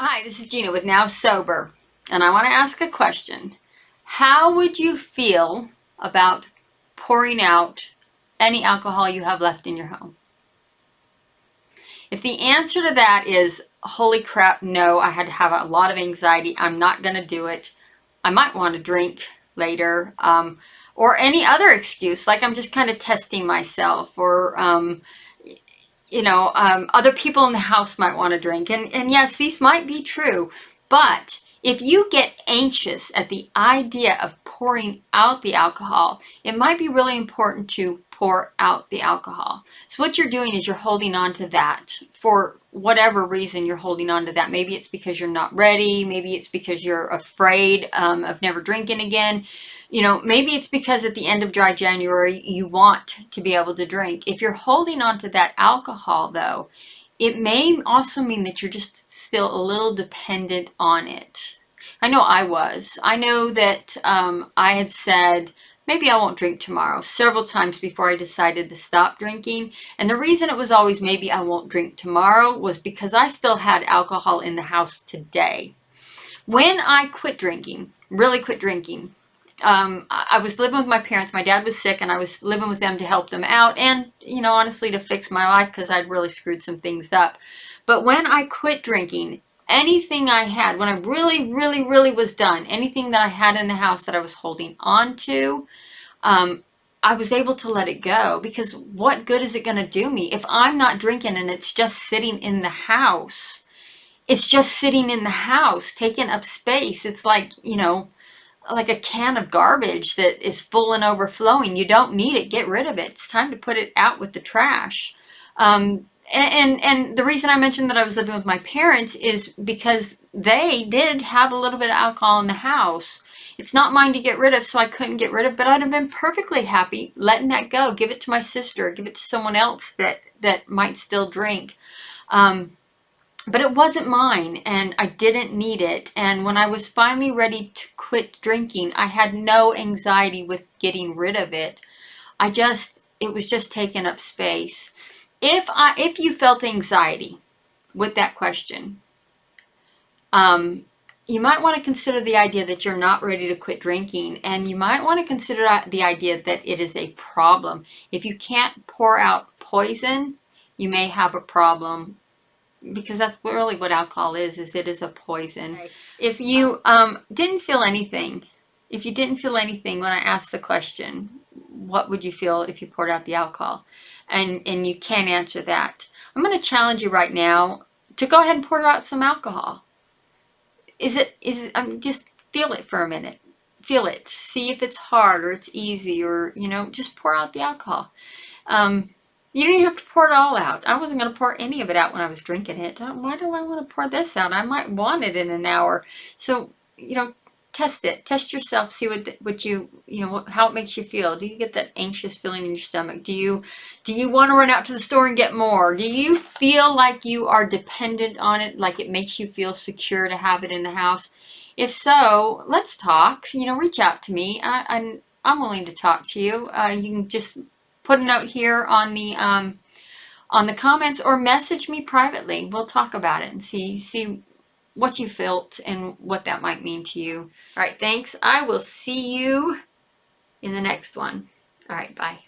Hi, this is Gina with Now Sober, and I want to ask a question. How would you feel about pouring out any alcohol you have left in your home? If the answer to that is, holy crap, no, I had to have a lot of anxiety, I'm not going to do it, I might want to drink later, or any other excuse, like I'm just kind of testing myself, or other people in the house might want to drink. And yes, these might be true. But if you get anxious at the idea of pouring out the alcohol, it might be really important to pour out the alcohol. So what you're doing is you're holding on to that for whatever reason. You're holding on to that. Maybe it's because you're not ready. Maybe it's because you're afraid of never drinking again. Maybe it's because at the end of dry January, you want to be able to drink. If you're holding on to that alcohol, though, it may also mean that you're just still a little dependent on it. I know I was. I know that I had said, maybe I won't drink tomorrow several times before I decided to stop drinking. And the reason it was always maybe I won't drink tomorrow was because I still had alcohol in the house today. When I quit drinking, really quit drinking, I was living with my parents. My dad was sick, and I was living with them to help them out and, honestly, to fix my life because I'd really screwed some things up. But when I quit drinking, anything I had, when I really, really, really was done, anything that I had in the house that I was holding on to, I was able to let it go, because what good is it going to do me if I'm not drinking and it's just sitting in the house? It's just sitting in the house, taking up space. It's like a can of garbage that is full and overflowing. You don't need it. Get rid of it. It's time to put it out with the trash. And the reason I mentioned that I was living with my parents is because they did have a little bit of alcohol in the house. It's not mine to get rid of, so I couldn't get rid of, but I'd have been perfectly happy letting that go. Give it to my sister. Give it to someone else that might still drink. But it wasn't mine, and I didn't need it. And when I was finally ready to quit drinking, I had no anxiety with getting rid of it. It was just taking up space. If you felt anxiety with that question, you might want to consider the idea that you're not ready to quit drinking, and you might want to consider the idea that it is a problem. If you can't pour out poison, you may have a problem, because that's really what alcohol is it is a poison. Right. If you didn't feel anything, if you didn't feel anything when I asked the question, what would you feel if you poured out the alcohol? And you can't answer that. I'm going to challenge you right now to go ahead and pour out some alcohol. Just feel it for a minute. Feel it. See if it's hard or it's easy, or, just pour out the alcohol. You don't even have to pour it all out. I wasn't going to pour any of it out when I was drinking it. Why do I want to pour this out? I might want it in an hour. So, test it. Test yourself. See what you how it makes you feel. Do you get that anxious feeling in your stomach? Do you want to run out to the store and get more? Do you feel like you are dependent on it, like it makes you feel secure to have it in the house? If so, let's talk. Reach out to me. I'm willing to talk to you. You can just put a note here on the comments, or message me privately. We'll talk about it and see what you felt and what that might mean to you. All right, thanks. I will see you in the next one. All right, bye.